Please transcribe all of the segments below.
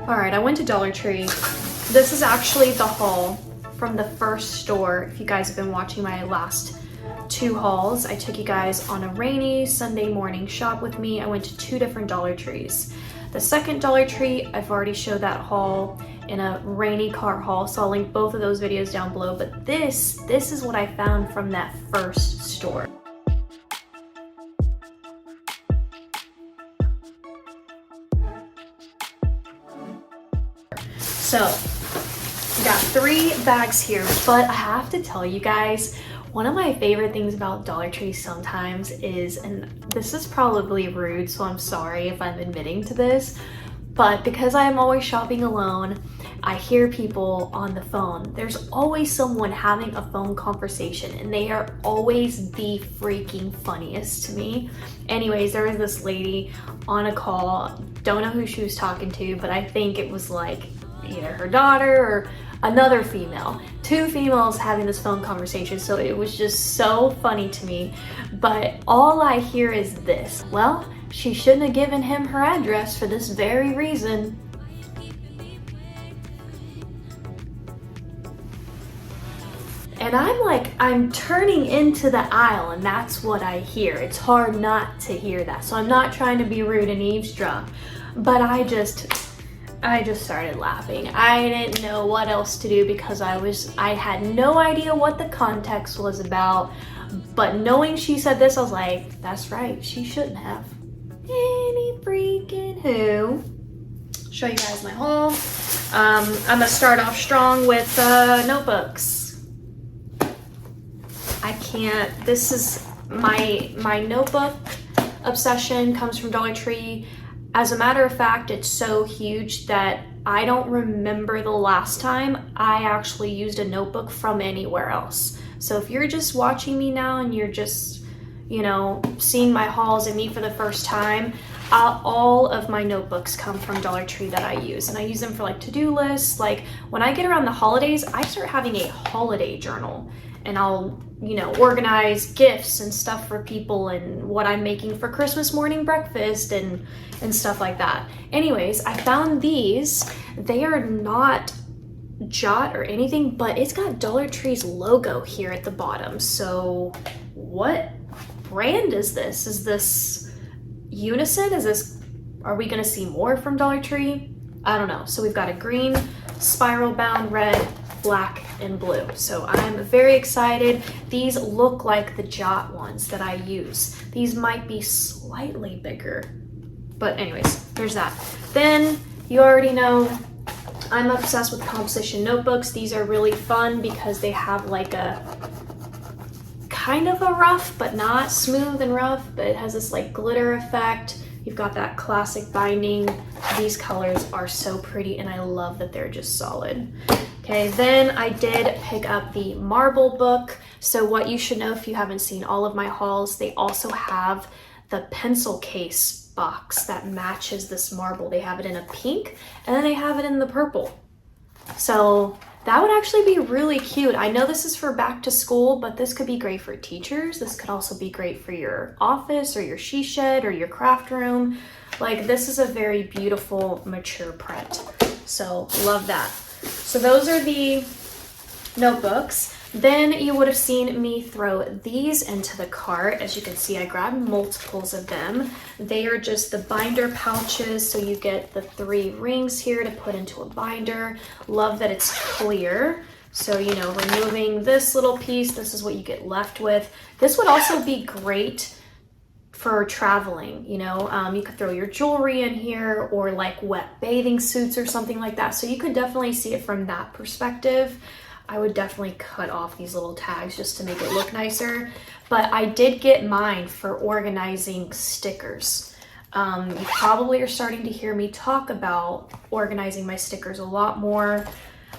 All right, I went to Dollar Tree. This is actually the haul from the first store. If you guys have been watching my last 2 hauls, I took you guys on a rainy Sunday morning shop with me. I went to 2 different Dollar Trees. The second Dollar Tree, I've already showed that haul in a rainy car haul, so I'll link both of those videos down below. But this is what I found from that first store. So, we got 3 bags here, but I have to tell you guys, one of my favorite things about Dollar Tree sometimes is, and this is probably rude, so I'm sorry if I'm admitting to this, but because I'm always shopping alone, I hear people on the phone. There's always someone having a phone conversation, and they are always the freaking funniest to me. Anyways, there was this lady on a call, don't know who she was talking to, but I think it was like either her daughter or another female. 2 females having this phone conversation, so it was just so funny to me. But all I hear is this: well, she shouldn't have given him her address for this very reason. And I'm turning into the aisle, and that's what I hear. It's hard not to hear that. So I'm not trying to be rude and eavesdrop, but I just started laughing. I didn't know what else to do because I had no idea what the context was about. But knowing she said this, I was like, that's right, she shouldn't have. Any freaking who. Show you guys my haul. I'm gonna start off strong with notebooks. This is my notebook obsession comes from Dollar Tree. As a matter of fact, it's so huge that I don't remember the last time I actually used a notebook from anywhere else. So if you're just watching me now and you're just, you know, seeing my hauls and me for the first time, all of my notebooks come from Dollar Tree that I use. And I use them for like to-do lists. Like when I get around the holidays, I start having a holiday journal. And I'll, you know, organize gifts and stuff for people and what I'm making for Christmas morning breakfast and stuff like that. Anyways, I found these. They are not Jot or anything, but it's got Dollar Tree's logo here at the bottom. So what brand is this? Is this Unison? Are we gonna see more from Dollar Tree? I don't know. So we've got a green, spiral bound, red, black, and blue. So I'm very excited. These look like the Jot ones that I use. These might be slightly bigger, but anyways, there's that. Then you already know I'm obsessed with composition notebooks. These are really fun because they have like a kind of a rough, but not smooth and rough, but it has this like glitter effect. You've got that classic binding. These colors are so pretty, and I love that they're just solid. Okay, then I did pick up the marble book. So what you should know if you haven't seen all of my hauls, they also have the pencil case box that matches this marble. They have it in a pink, and then they have it in the purple. So that would actually be really cute. I know this is for back to school, but this could be great for teachers. This could also be great for your office or your she shed or your craft room. Like, this is a very beautiful, mature print. So love that. So those are the notebooks. Then you would have seen me throw these into the cart. As you can see, I grabbed multiples of them. They are just the binder pouches, so you get the 3 rings here to put into a binder. Love that it's clear. So, you know, removing this little piece, this is what you get left with. This would also be great for traveling, you know. You could throw your jewelry in here or like wet bathing suits or something like that. So you could definitely see it from that perspective. I would definitely cut off these little tags just to make it look nicer. But I did get mine for organizing stickers. You probably are starting to hear me talk about organizing my stickers a lot more.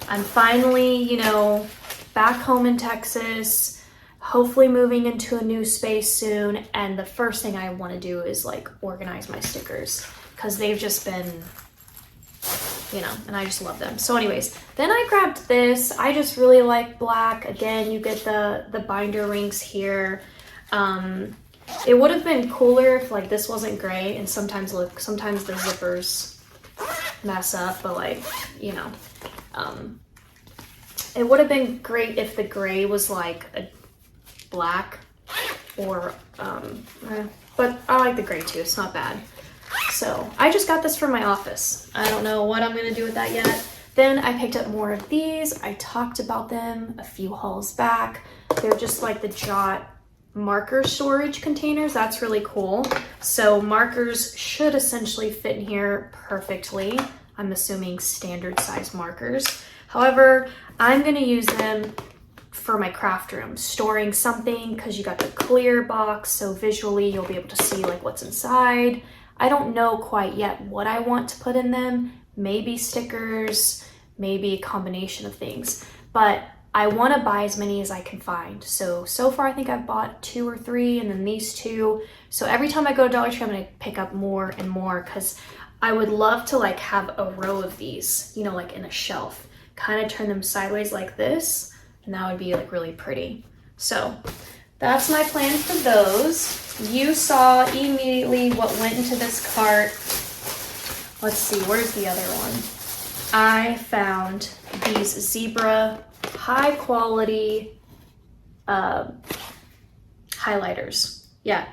I'm finally, you know, back home in Texas, hopefully moving into a new space soon. And the first thing I want to do is like organize my stickers because they've just been, you know, and I just love them. So anyways, then I grabbed this. I just really like black. Again, you get the binder rings here. It would have been cooler if like this wasn't gray, and sometimes look, sometimes the zippers mess up, but like, you know, it would have been great if the gray was like a black or, but I like the gray too, it's not bad. So I just got this from my office. I don't know what I'm gonna do with that yet. Then I picked up more of these. I talked about them a few hauls back. They're just like the Jot marker storage containers. That's really cool. So markers should essentially fit in here perfectly. I'm assuming standard size markers. However, I'm gonna use them for my craft room, storing something, because you got the clear box, so visually you'll be able to see like what's inside. I don't know quite yet what I want to put in them. Maybe stickers, maybe a combination of things, but I want to buy as many as I can find. So far I think I've bought 2 or 3, and then these 2. So every time I go to Dollar Tree, I'm going to pick up more and more, because I would love to like have a row of these, you know, like in a shelf, kind of turn them sideways like this, and that would be like really pretty. So that's my plan for those. You saw immediately what went into this cart. Let's see, where's the other one? I found these zebra high quality highlighters. Yeah,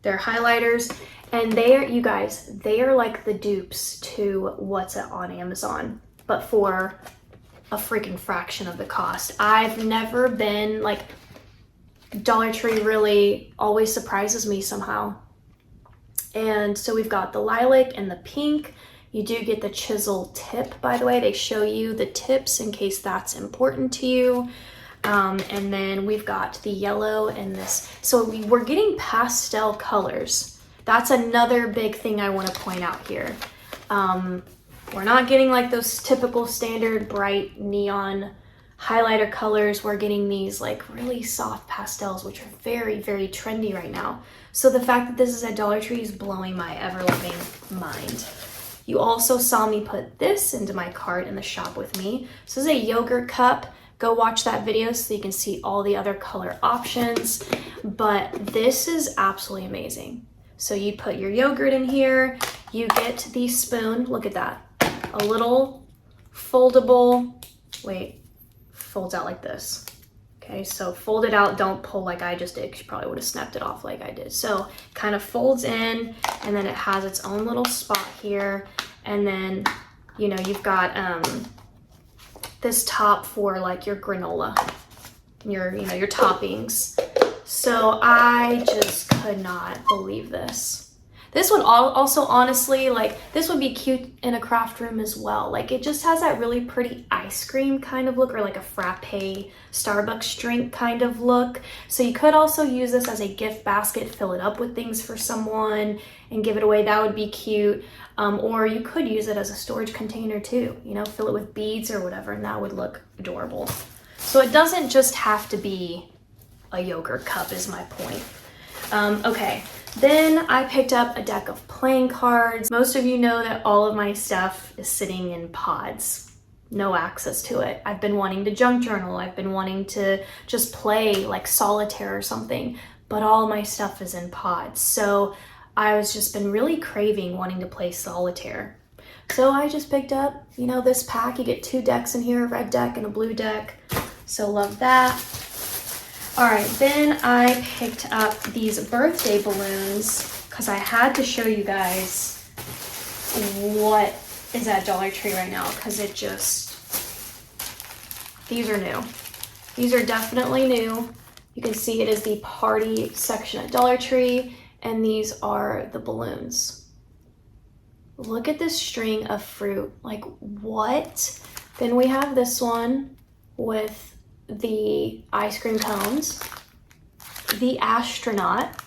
they're highlighters, and you guys, they are like the dupes to what's on Amazon, but for a freaking fraction of the cost. I've never been like, Dollar Tree really always surprises me somehow. And so we've got the lilac and the pink. You do get the chisel tip, by the way. They show you the tips in case that's important to you. And then we've got the yellow and this. So we're getting pastel colors. That's another big thing I want to point out here. We're not getting like those typical standard bright neon highlighter colors. We're getting these like really soft pastels, which are very, very trendy right now. So the fact that this is at Dollar Tree is blowing my ever-loving mind. You also saw me put this into my cart in the shop with me. So this is a yogurt cup. Go watch that video so you can see all the other color options. But this is absolutely amazing. So you put your yogurt in here. You get the spoon. Look at that. A little foldable, folds out like this. Okay, so fold it out, don't pull like I just did, because you probably would have snapped it off like I did. So kind of folds in, and then it has its own little spot here. And then, you know, you've got this top for like your granola, your toppings. So I just could not believe this. This one also, honestly, like, this would be cute in a craft room as well. Like, it just has that really pretty ice cream kind of look, or like a frappe Starbucks drink kind of look. So you could also use this as a gift basket, fill it up with things for someone and give it away. That would be cute. Or you could use it as a storage container too, you know, fill it with beads or whatever, and that would look adorable. So it doesn't just have to be a yogurt cup is my point. Okay. Then I picked up a deck of playing cards. Most of you know that all of my stuff is sitting in pods. No access to it. I've been wanting to junk journal. I've been wanting to just play like solitaire or something, but all my stuff is in pods. So I was just been really craving wanting to play solitaire. So I just picked up, you know, this pack. You get 2 decks in here, a red deck and a blue deck. So love that. All right, then I picked up these birthday balloons because I had to show you guys what is at Dollar Tree right now, because these are new. These are definitely new. You can see it is the party section at Dollar Tree, and these are the balloons. Look at this string of fruit, like what? Then we have this one with the ice cream cones, the astronaut.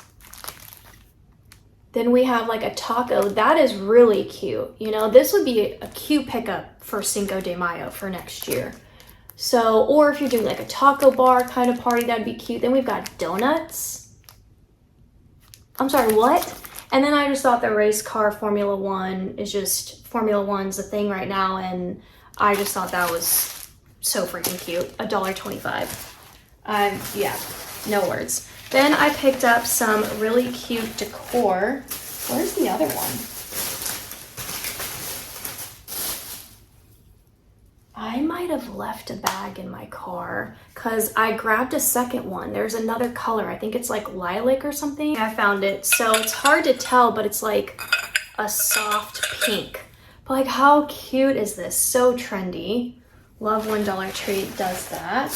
Then we have like a taco. That is really cute. You know, this would be a cute pickup for Cinco de Mayo for next year. So, or if you're doing like a taco bar kind of party, that'd be cute. Then we've got donuts. I'm sorry, what? And then I just thought the race car Formula One's a thing right now, and I just thought that was so freaking cute. $1.25. Yeah, no words. Then I picked up some really cute decor. Where's the other one? I might have left a bag in my car because I grabbed a second one. There's another color. I think it's like lilac or something. I found it. So it's hard to tell, but it's like a soft pink. But like, how cute is this? So trendy. Love when Dollar Tree does that.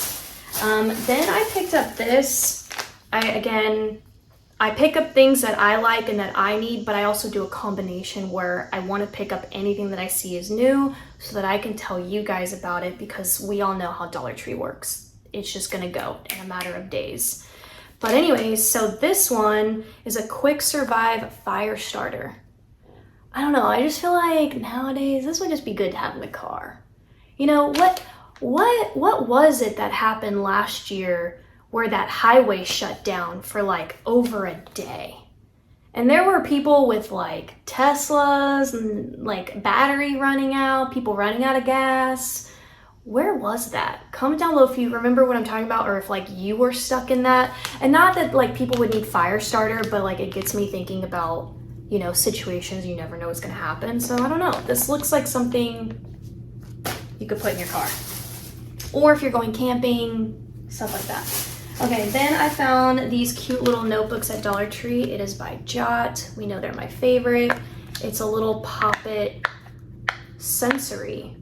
Then I picked up this. I pick up things that I like and that I need, but I also do a combination where I want to pick up anything that I see is new so that I can tell you guys about it, because we all know how Dollar Tree works. It's just gonna go in a matter of days. But anyways, so this one is a quick survive fire starter. I don't know, I just feel like nowadays this would just be good to have in the car. You know, what was it that happened last year where that highway shut down for like over a day? And there were people with like Teslas and like battery running out, people running out of gas. Where was that? Comment down below if you remember what I'm talking about, or if like you were stuck in that. And not that like people would need fire starter, but like it gets me thinking about, you know, situations you never know what's gonna happen. So I don't know, this looks like something you could put in your car. Or if you're going camping, stuff like that. Okay, then I found these cute little notebooks at Dollar Tree. It is by Jot. We know they're my favorite. It's a little Pop-It sensory.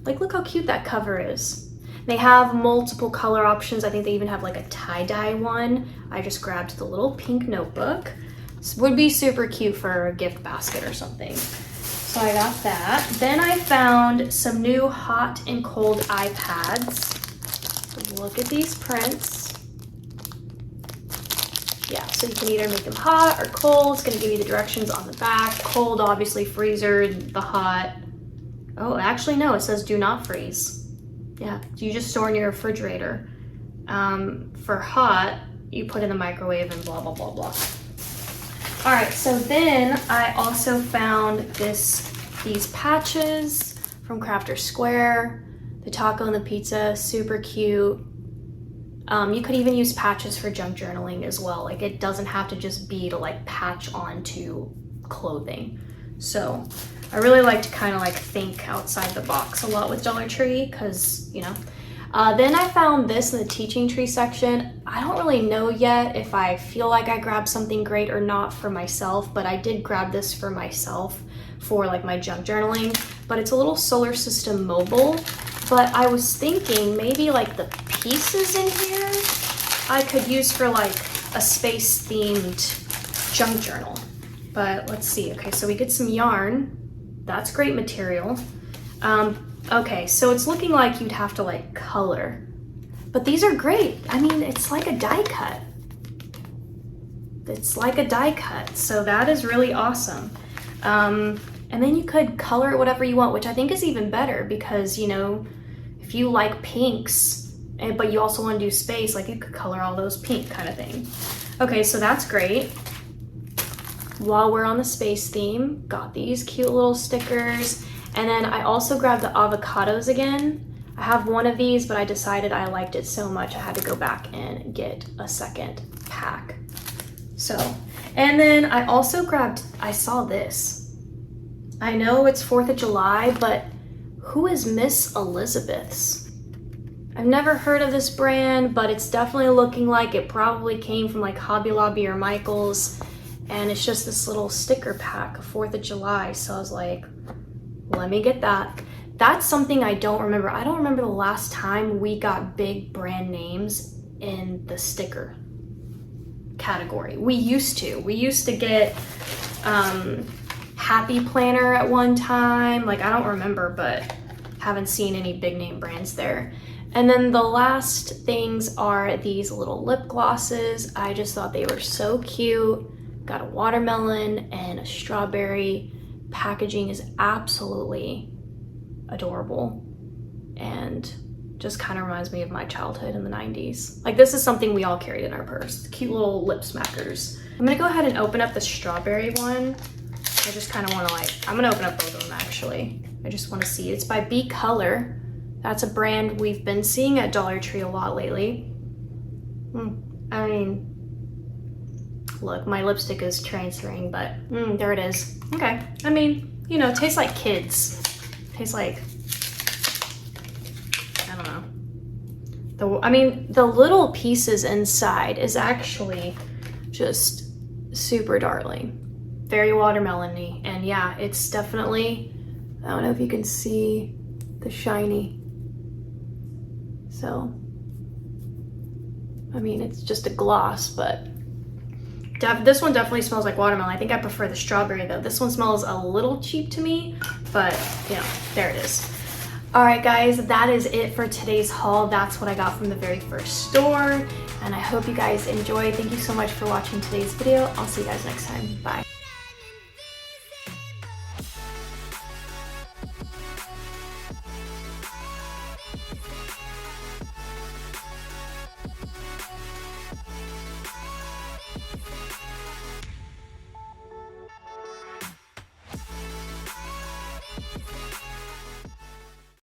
Like, look how cute that cover is. They have multiple color options. I think they even have like a tie-dye one. I just grabbed the little pink notebook. This would be super cute for a gift basket or something. So I got that. Then I found some new hot and cold iPads. Look at these prints. Yeah, so you can either make them hot or cold. It's gonna give you the directions on the back. Cold, obviously freezer, the hot. Oh, actually no, it says do not freeze. Yeah, you just store in your refrigerator. For hot, you put in the microwave and blah, blah, blah, blah. All right, so then I also found these patches from Crafter Square. The taco and the pizza, super cute. You could even use patches for junk journaling as well. Like, it doesn't have to just be to like patch onto clothing. So I really like to kind of like think outside the box a lot with Dollar Tree, because, you know. Then I found this in the teaching tree section. I don't really know yet if I feel like I grabbed something great or not for myself, but I did grab this for myself for like my junk journaling. But it's a little solar system mobile. But I was thinking maybe like the pieces in here I could use for like a space themed junk journal. But let's see. Okay, so we get some yarn. That's great material. Okay, so it's looking like you'd have to like color. But these are great. I mean, it's like a die cut. It's like a die cut. So that is really awesome. And then you could color it whatever you want, which I think is even better because, you know, if you like pinks, but you also want to do space, like you could color all those pink kind of thing. Okay, so that's great. While we're on the space theme, got these cute little stickers. And then I also grabbed the avocados again. I have one of these, but I decided I liked it so much I had to go back and get a second pack. So, and then I also grabbed, I saw this. I know it's 4th of July, but who is Miss Elizabeth's? I've never heard of this brand, but it's definitely looking like it probably came from like Hobby Lobby or Michael's. And it's just this little sticker pack of 4th of July. So I was like, let me get that. That's something I don't remember. I don't remember the last time we got big brand names in the sticker category. We used to get Happy Planner at one time. Like, I don't remember, but haven't seen any big name brands there. And then the last things are these little lip glosses. I just thought they were so cute. Got a watermelon and a strawberry. Packaging is absolutely adorable and just kind of reminds me of my childhood in the 90s. Like, this is something we all carried in our purse. Cute little lip smackers. I'm gonna go ahead and open up the strawberry one. I just kind of want to I'm gonna open up both of them actually. I just want to see. It's by Be Color. That's a brand we've been seeing at Dollar Tree a lot lately. I mean, look, my lipstick is transferring, but there it is. Okay, I mean, you know, tastes like kids. Tastes like The little pieces inside is actually just super darling. Very watermelon-y. And yeah, it's definitely, I don't know if you can see the shiny. So, I mean, it's just a gloss, but this one definitely smells like watermelon. I think I prefer the strawberry though. This one smells a little cheap to me, but you know, there it is. All right guys, that is it for today's haul. That's what I got from the very first store, and I hope you guys enjoyed. Thank you so much for watching today's video. I'll see you guys next time. Bye.